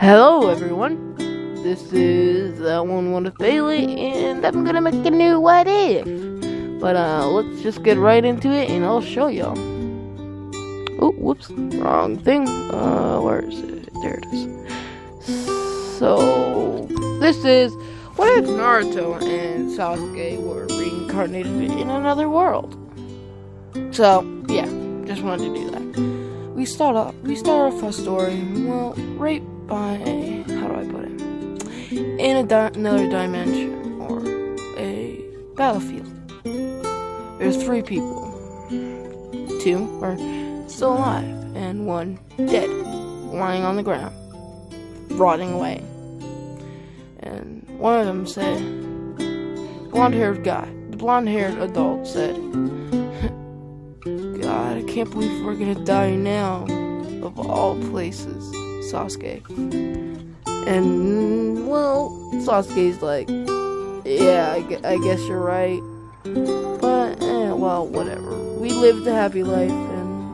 Hello everyone, this is One with Bailey, and I'm gonna make a new What If. But let's just get right into it, and I'll show y'all. Oh, whoops, wrong thing. Where is it? There it is. So, this is what if Naruto and Sasuke were reincarnated in another world? So, yeah, just wanted to do that. We start off our story, well, right by, how do I put it, in another dimension, or a battlefield. There's 3 people. 2 are still alive, and 1 dead, lying on the ground, rotting away. And one of them said, the blonde-haired adult said, God, I can't believe we're gonna die now, of all places, Sasuke. And, well, Sasuke's like, yeah, I guess you're right, but, well, whatever. We lived a happy life, and,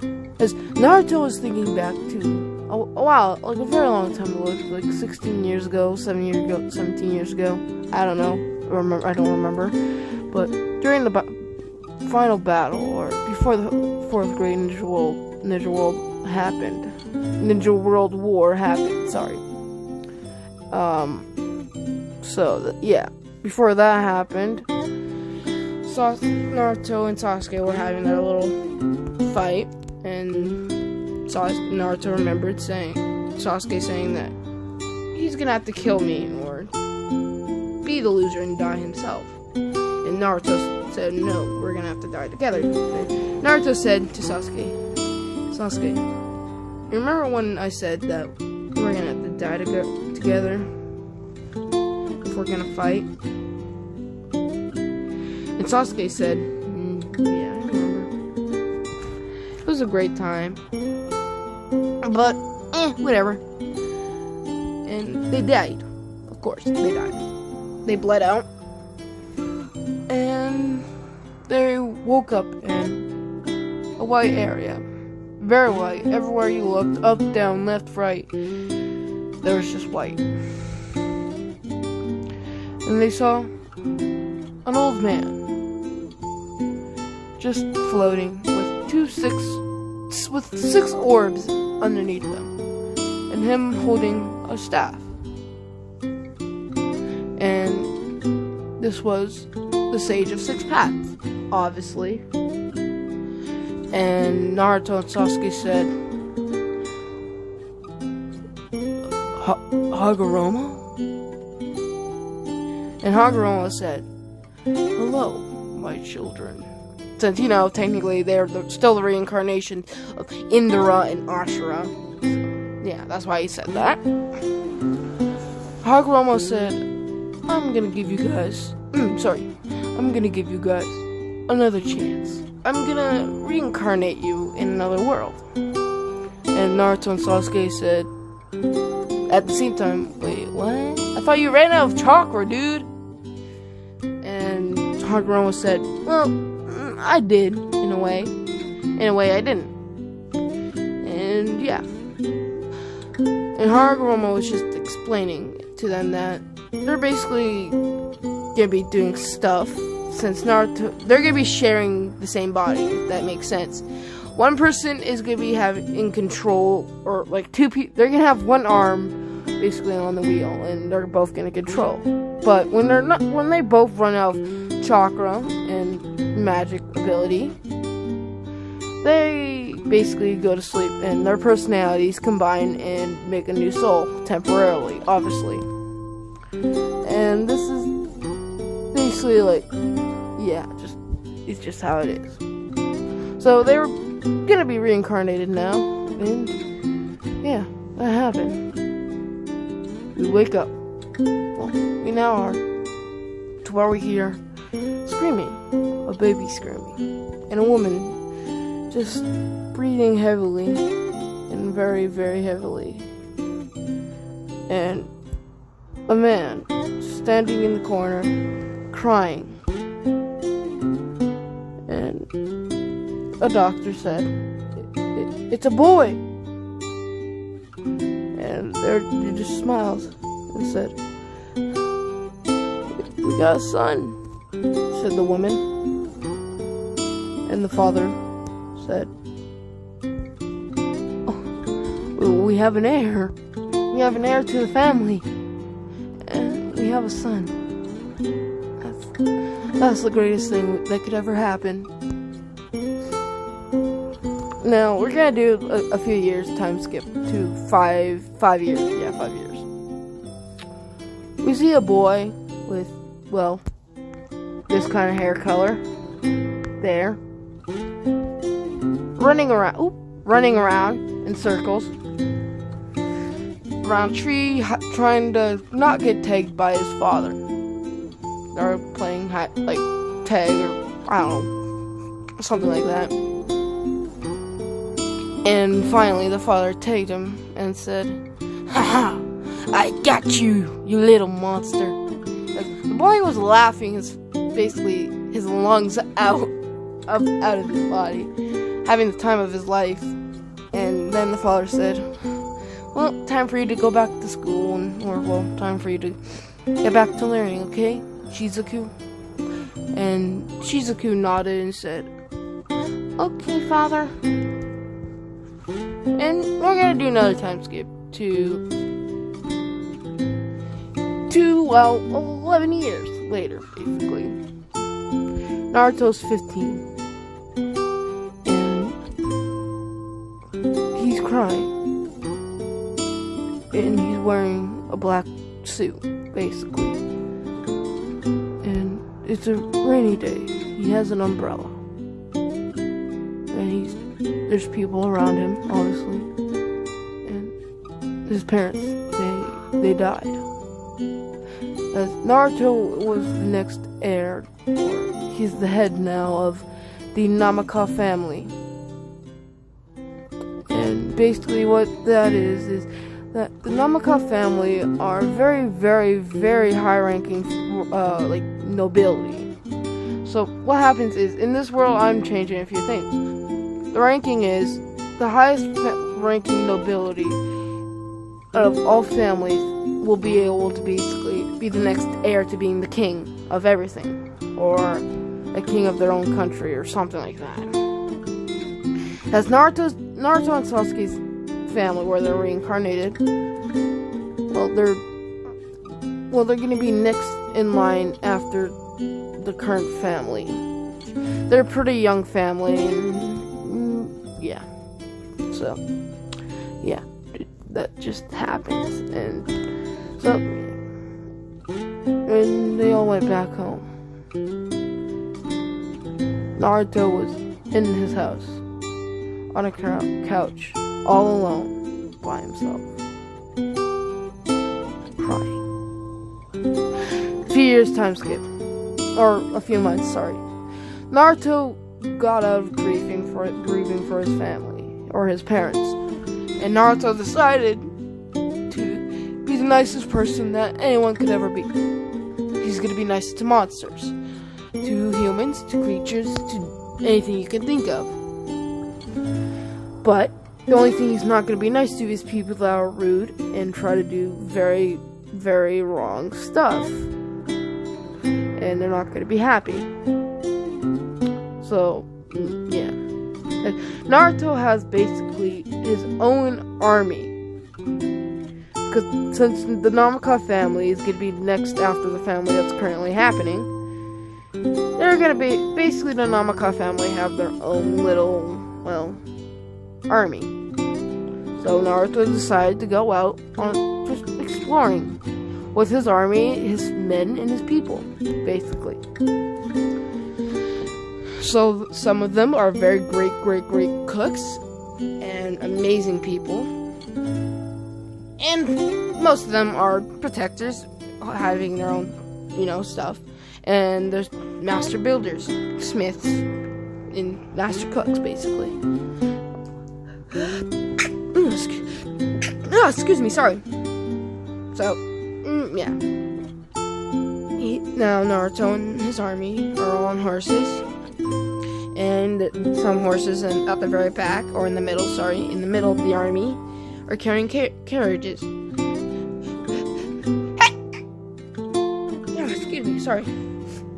yeah. As Naruto was thinking back to, a while, like a very long time ago, like 16 years ago, 17 years ago, I don't know, I don't remember, but during the final battle, or before the 4th Great Ninja World War happened, sorry. Yeah, before that happened, Naruto and Sasuke were having their little fight, and Naruto remembered Sasuke saying that he's gonna have to kill me or be the loser and die himself. And Naruto said, no, we're gonna have to die together. And Naruto said to Sasuke, you remember when I said that we're gonna have to die together if we're gonna fight? And Sasuke said, yeah, I remember. It was a great time, but, whatever. And they died. Of course, they died. They bled out. And they woke up in a white area. Very white. Everywhere you looked, up, down, left, right, there was just white. And they saw an old man just floating with 6 orbs underneath them, and him holding a staff. And this was the Sage of 6 Paths, obviously. And Naruto and Sasuke said, Hagoromo? And Hagoromo said, hello, my children. Since, technically they're still the reincarnation of Indra and Ashura. Yeah, that's why he said that. Hagoromo said, I'm gonna give you guys another chance. I'm gonna reincarnate you in another world. And Naruto and Sasuke said, at the same time, wait, what? I thought you ran out of chakra, dude. And Hagoromo said, well, I did, in a way. In a way, I didn't. And, yeah. And Hagoromo was just explaining to them that they're basically gonna be doing stuff, since Naruto, they're gonna be sharing the same body, if that makes sense. One person is gonna be in control, or like 2 people, they're gonna have 1 arm basically on the wheel, and they're both gonna control. But when they both run out of chakra and magic ability, they basically go to sleep, and their personalities combine and make a new soul, temporarily, obviously. And this is basically like, yeah, it's just how it is. So they were gonna be reincarnated now, and yeah, that happened. We wake up. Well, we now are to where we hear screaming, a baby screaming, and a woman just breathing heavily, and very, very heavily, and a man standing in the corner crying. And a doctor said, it's a boy. And he just smiles and said, "We got a son," said the woman. And the father said, "Oh, we have an heir. We have an heir to the family. And we have a son." That's the greatest thing that could ever happen. Now, we're gonna do a few years time skip to 5 years. Yeah, 5 years. We see a boy with, well, this kind of hair color. There. Running around in circles. Around a tree, trying to not get tagged by his father. Or playing, like, tag, or, I don't know, something like that. And finally, the father tagged him and said, "Haha, I got you, you little monster." The boy was laughing his lungs out of his body, having the time of his life. And then the father said, "Well, time for you to go back to school, time for you to get back to learning, okay, Shizuku?" And Shizuku nodded and said, "Okay, father." And we're gonna do another time skip to 11 years later, basically. Naruto's 15. And he's crying. And he's wearing a black suit, basically. And it's a rainy day. He has an umbrella. And there's people around him, obviously. And his parents, they died. As Naruto was the next heir, he's the head now of the Namaka family. And basically what that is that the Namaka family are very, very, very high-ranking, like, nobility. So what happens is, in this world, I'm changing a few things. The ranking is, the highest ranking nobility of all families will be able to basically be the next heir to being the king of everything, or a king of their own country, or something like that. As Naruto and Sasuke's family, where they're reincarnated, they're gonna be next in line after the current family. They're a pretty young family, and yeah. So, yeah, that just happens, and so, and they all went back home. Naruto was in his house, on a couch, all alone, by himself, crying. A few years time skip, or a few months, sorry. Naruto got out of grieving for his family, or his parents, and Naruto decided to be the nicest person that anyone could ever be. He's gonna be nice to monsters, to humans, to creatures, to anything you can think of. But the only thing he's not gonna be nice to is people that are rude and try to do very, very wrong stuff. And they're not gonna be happy. So, yeah. Naruto has basically his own army. Because since the Namaka family is going to be next after the family that's currently happening, they're going to be, basically the Namaka family have their own little, army. So Naruto decided to go out on just exploring with his army, his men, and his people, basically. So some of them are very great cooks and amazing people. And most of them are protectors, having their own, stuff. And there's master builders, smiths, and master cooks, basically. Excuse me, sorry. So, yeah. Now Naruto and his army are all on horses. And some horses at the very back, or in the middle of the army, are carrying carriages. sorry,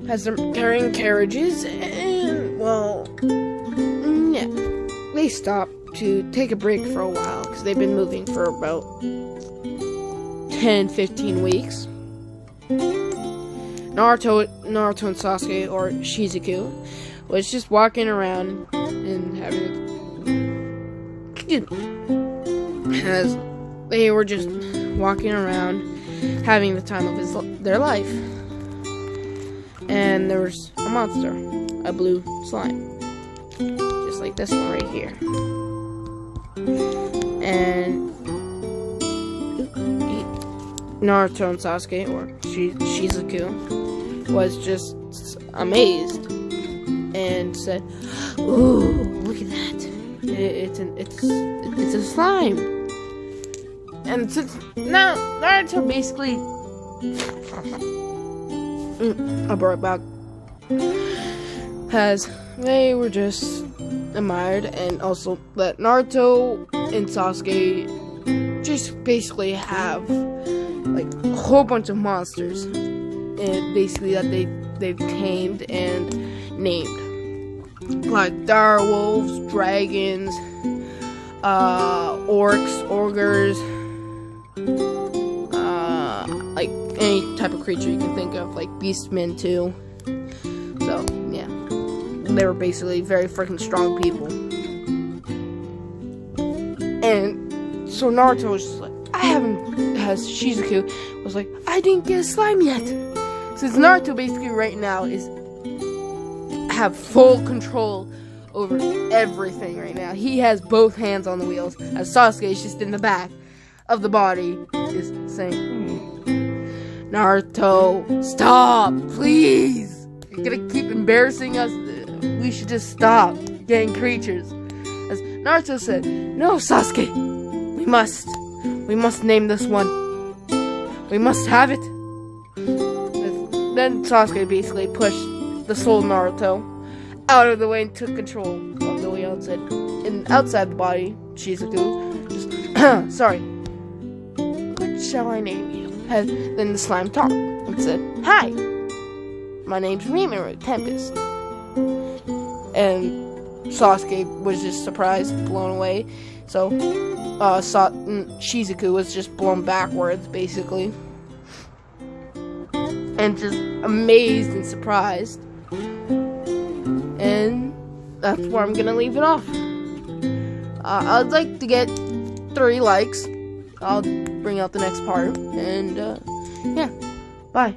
has them carrying carriages, and, well, yeah, they stop to take a break for a while, because they've been moving for about 10-15 weeks. Naruto and Sasuke, or Shizuku, was just walking around and as they were just walking around, having the time of their life. And there was a monster, a blue slime, just like this one right here. And Naruto and Sasuke, or Shizuku, was just amazed and said, "Ooh, look at that! It's a slime." And since now Naruto basically, I brought it back, they were just admired, and also that Naruto and Sasuke just basically have like a whole bunch of monsters, and basically that they've tamed and named, like direwolves, dragons, orcs, ogres, like any type of creature you can think of, like beastmen too. So yeah, they were basically very freaking strong people. And so Naruto was just like, Shizuku was like, I didn't get a slime yet. Since Naruto basically right now have full control over everything right now. He has both hands on the wheels, as Sasuke is just in the back of the body, is saying, Naruto, stop, please. You're gonna keep embarrassing us. We should just stop getting creatures. As Naruto said, no, Sasuke, we must name this one. We must have it. Then Sasuke basically pushed the soul Naruto out of the way and took control of the way outside. And outside the body, Shizuku just, sorry, what shall I name you? And then the slime talked and said, hi, my name's Rimuru Tempest. And Sasuke was just surprised, blown away. So, Shizuku was just blown backwards, basically. And just amazed and surprised. And that's where I'm gonna leave it off. I'd like to get 3 likes. I'll bring out the next part. And, yeah. Bye.